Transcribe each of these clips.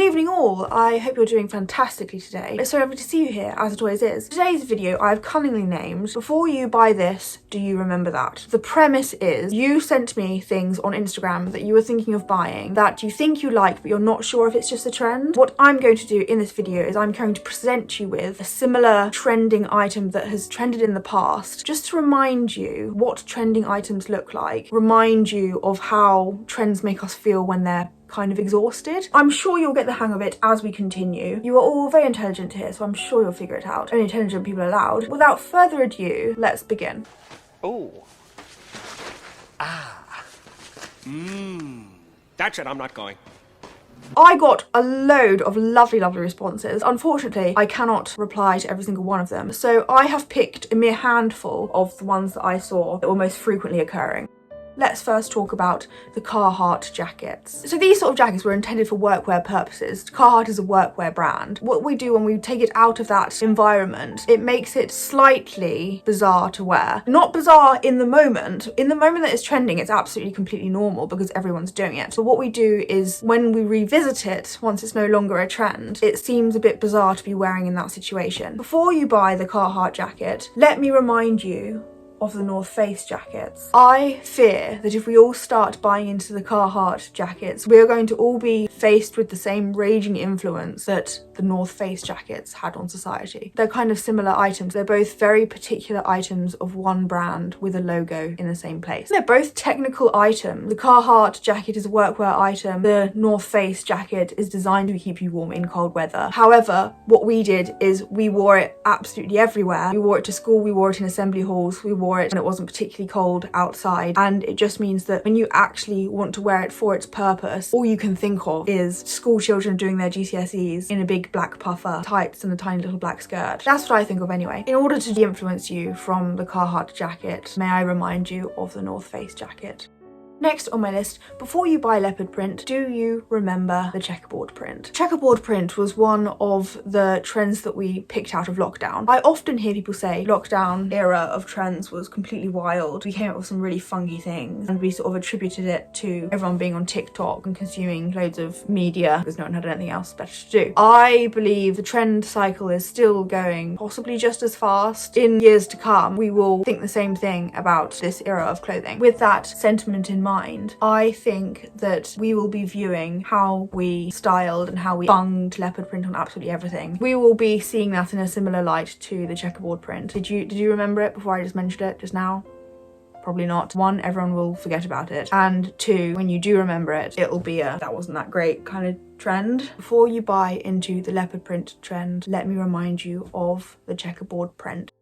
evening all, I hope you're doing fantastically today. It's so lovely to see you here, as it always is. Today's video I've cunningly named, Before You Buy This, Do You Remember That? The premise is, you sent me things on Instagram that you were thinking of buying, that you think you like but you're not sure if it's just a trend. What I'm going to do in this video is I'm going to present you with a similar trending item that has trended in the past, just to remind you what trending items look like, remind you of how trends make us feel when they're kind of exhausted. I'm sure you'll get the hang of it as we continue. You are all very intelligent here, so I'm sure you'll figure it out. Only intelligent people allowed. Without further ado, let's begin. Oh. Ah. That's it, I'm not going. I got a load of lovely responses. Unfortunately, I cannot reply to every single one of them, so I have picked a mere handful of the ones that I saw that were most frequently occurring. Let's first talk about the Carhartt jackets. So these sort of jackets were intended for workwear purposes. Carhartt is a workwear brand. What we do when we take it out of that environment, it makes it slightly bizarre to wear. Not bizarre in the moment. In the moment that it's trending, it's absolutely completely normal because everyone's doing it. So what we do is when we revisit it, once it's no longer a trend, it seems a bit bizarre to be wearing in that situation. Before you buy the Carhartt jacket, let me remind you of the North Face jackets. I fear that if we all start buying into the Carhartt jackets, we are going to all be faced with the same raging influence that the North Face jackets had on society. They're kind of similar items. They're both very particular items of one brand with a logo in the same place. They're both technical items. The Carhartt jacket is a workwear item. The North Face jacket is designed to keep you warm in cold weather. However, what we did is we wore it absolutely everywhere. We wore it to school, we wore it in assembly halls, we wore it when it wasn't particularly cold outside, and it just means that when you actually want to wear it for its purpose, all you can think of is school children doing their GCSEs in a big black puffer, tights and a tiny little black skirt. That's what I think of anyway. In order to de-influence you from the Carhartt jacket, may I remind you of the North Face jacket. Next on my list, before you buy leopard print, do you remember the checkerboard print? Checkerboard print was one of the trends that we picked out of lockdown. I often hear people say lockdown era of trends was completely wild. We came up with some really funky things and we sort of attributed it to everyone being on TikTok and consuming loads of media because no one had anything else better to do. I believe the trend cycle is still going, possibly just as fast. In years to come, we will think the same thing about this era of clothing. With that sentiment in mind, I think that we will be viewing how we styled and how we bunged leopard print on absolutely everything. We will be seeing that in a similar light to the checkerboard print. Did you remember it before I just mentioned it just now? Probably not. One, everyone will forget about it. And two, when you do remember it, it'll be a that wasn't that great kind of trend. Before you buy into the leopard print trend, let me remind you of the checkerboard print.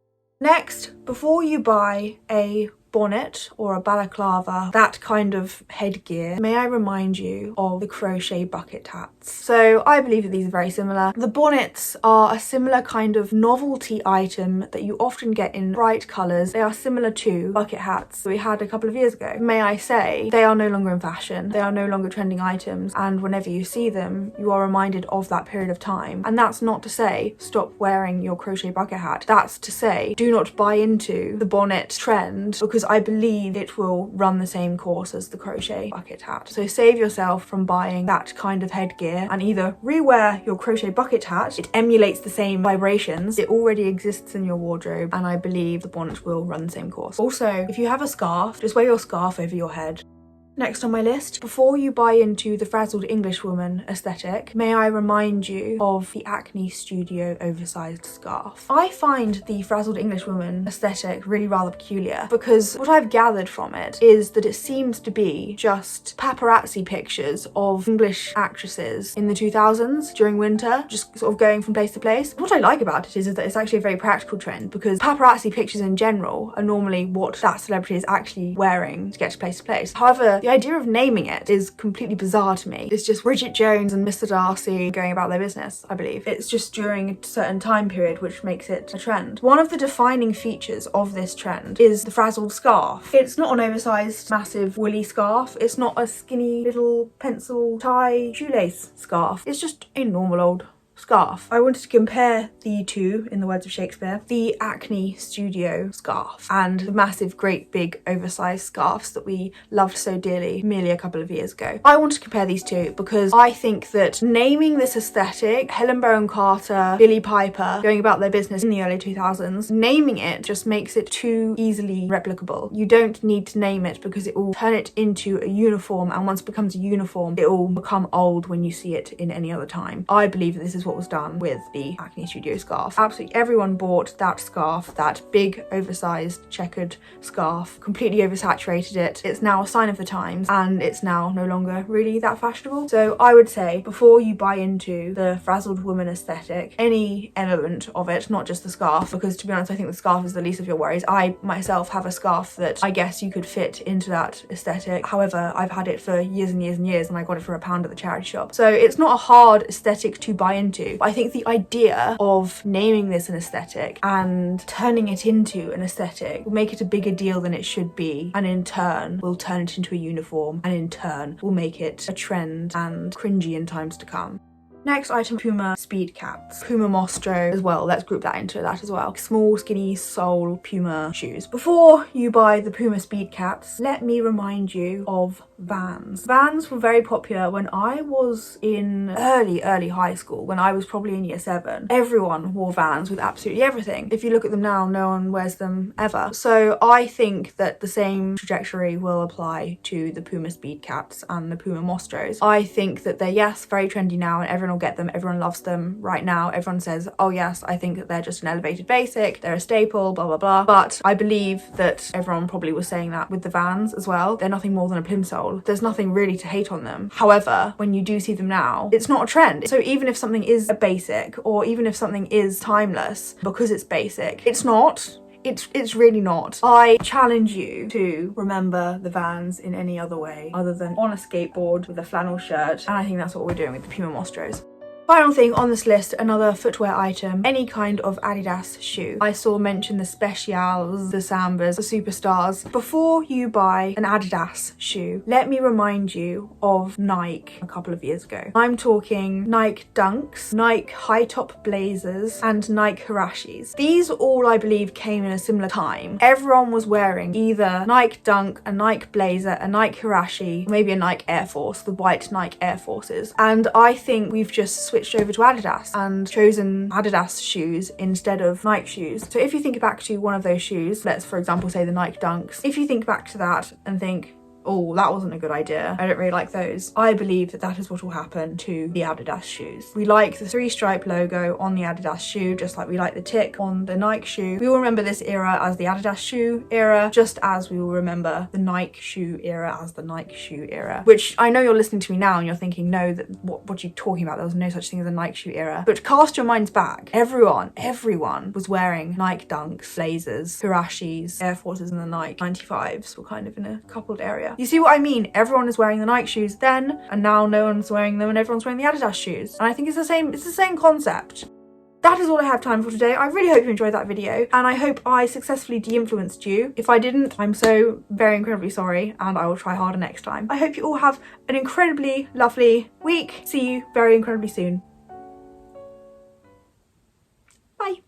Next, before you buy a bonnet or a balaclava, that kind of headgear, may I remind you of the crochet bucket hats. So I believe that these are very similar. The bonnets are a similar kind of novelty item that you often get in bright colours. They are similar to bucket hats that we had a couple of years ago. May I say, they are no longer in fashion. They are no longer trending items, and whenever you see them, you are reminded of that period of time. And that's not to say stop wearing your crochet bucket hat. That's to say do not buy into the bonnet trend, because I believe it will run the same course as the crochet bucket hat. So save yourself from buying that kind of headgear and either rewear your crochet bucket hat. It emulates the same vibrations. It already exists in your wardrobe, and I believe the bonnet will run the same course. Also, if you have a scarf, just wear your scarf over your head. Next on my list, before you buy into the frazzled Englishwoman aesthetic, may I remind you of the Acne Studio oversized scarf. I find the frazzled Englishwoman aesthetic really rather peculiar because what I've gathered from it is that it seems to be just paparazzi pictures of English actresses in the 2000s during winter, just sort of going from place to place. What I like about it is that it's actually a very practical trend because paparazzi pictures in general are normally what that celebrity is actually wearing to get to place. However, the idea of naming it is completely bizarre to me. It's just Bridget Jones and Mr. Darcy going about their business, I believe. It's just during a certain time period which makes it a trend. One of the defining features of this trend is the frazzled scarf. It's not an oversized, massive, woolly scarf. It's not a skinny little pencil tie shoelace scarf. It's just a normal old scarf. I wanted to compare the two, in the words of Shakespeare, the Acne Studio scarf and the massive, great, big, oversized scarves that we loved so dearly merely a couple of years ago. I want to compare these two because I think that naming this aesthetic, Helen Bowen Carter, Billie Piper, going about their business in the early 2000s, naming it just makes it too easily replicable. You don't need to name it because it will turn it into a uniform, and once it becomes a uniform, it will become old when you see it in any other time. I believe that this is what was done with the Acne Studio scarf. Absolutely everyone bought that scarf, that big, oversized, checkered scarf, completely oversaturated it. It's now a sign of the times, and it's now no longer really that fashionable. So I would say, before you buy into the frazzled woman aesthetic, any element of it, not just the scarf, because to be honest, I think the scarf is the least of your worries. I myself have a scarf that I guess you could fit into that aesthetic. However, I've had it for years and years and years, and I got it for £1 at the charity shop. So it's not a hard aesthetic to buy into. But I think the idea of naming this an aesthetic and turning it into an aesthetic will make it a bigger deal than it should be, and in turn will turn it into a uniform, and in turn will make it a trend and cringy in times to come. Next item, Puma speedcats. Puma mostro as well, let's group that into that as well. Small, skinny sole Puma shoes. Before you buy the Puma speedcats, let me remind you of Vans. Vans were very popular when I was in early high school, when I was probably in year 7. Everyone wore Vans with absolutely everything. If you look at them now, no one wears them ever. So I think that the same trajectory will apply to the Puma speedcats and the Puma mostros. I think that they're, yes, very trendy now, and everyone will get them, everyone loves them right now. Everyone says, oh yes, I think that they're just an elevated basic, they're a staple, blah blah blah. But I believe that everyone probably was saying that with the Vans as well. They're nothing more than a plimsoll. There's nothing really to hate on them. However, when you do see them now, it's not a trend. So even if something is a basic, or even if something is timeless because it's basic, it's not. It's really not. I challenge you to remember the Vans in any other way other than on a skateboard with a flannel shirt, and I think that's what we're doing with the Puma mostros. Final thing on this list, another footwear item, any kind of Adidas shoe. I saw mention the Specials, the Sambas, the Superstars. Before you buy an Adidas shoe, let me remind you of Nike a couple of years ago. I'm talking Nike Dunks, Nike high top blazers, and Nike Hirashis. These all, I believe, came in a similar time. Everyone was wearing either Nike Dunk, a Nike blazer, a Nike Hirashi, maybe a Nike Air Force, the white Nike Air Forces. And I think we've just switched over to Adidas and chosen Adidas shoes instead of Nike shoes. So if you think back to one of those shoes, let's for example say the Nike Dunks, if you think back to that and think, oh, that wasn't a good idea, I don't really like those, I believe that that is what will happen to the Adidas shoes. We like the 3-stripe logo on the Adidas shoe, just like we like the tick on the Nike shoe. We will remember this era as the Adidas shoe era, just as we will remember the Nike shoe era as the Nike shoe era. Which I know you're listening to me now and you're thinking, no, that what are you talking about? There was no such thing as a Nike shoe era. But cast your minds back. Everyone was wearing Nike Dunks, blazers, Hirashis, Air Forces, and the Nike 95s were kind of in a coupled area. You see what I mean? Everyone is wearing the Nike shoes then, and now no one's wearing them and everyone's wearing the Adidas shoes. And I think it's the same concept. That is all I have time for today. I really hope you enjoyed that video, and I hope I successfully de-influenced you. If I didn't, I'm so very incredibly sorry, and I will try harder next time. I hope you all have an incredibly lovely week. See you very incredibly soon. Bye.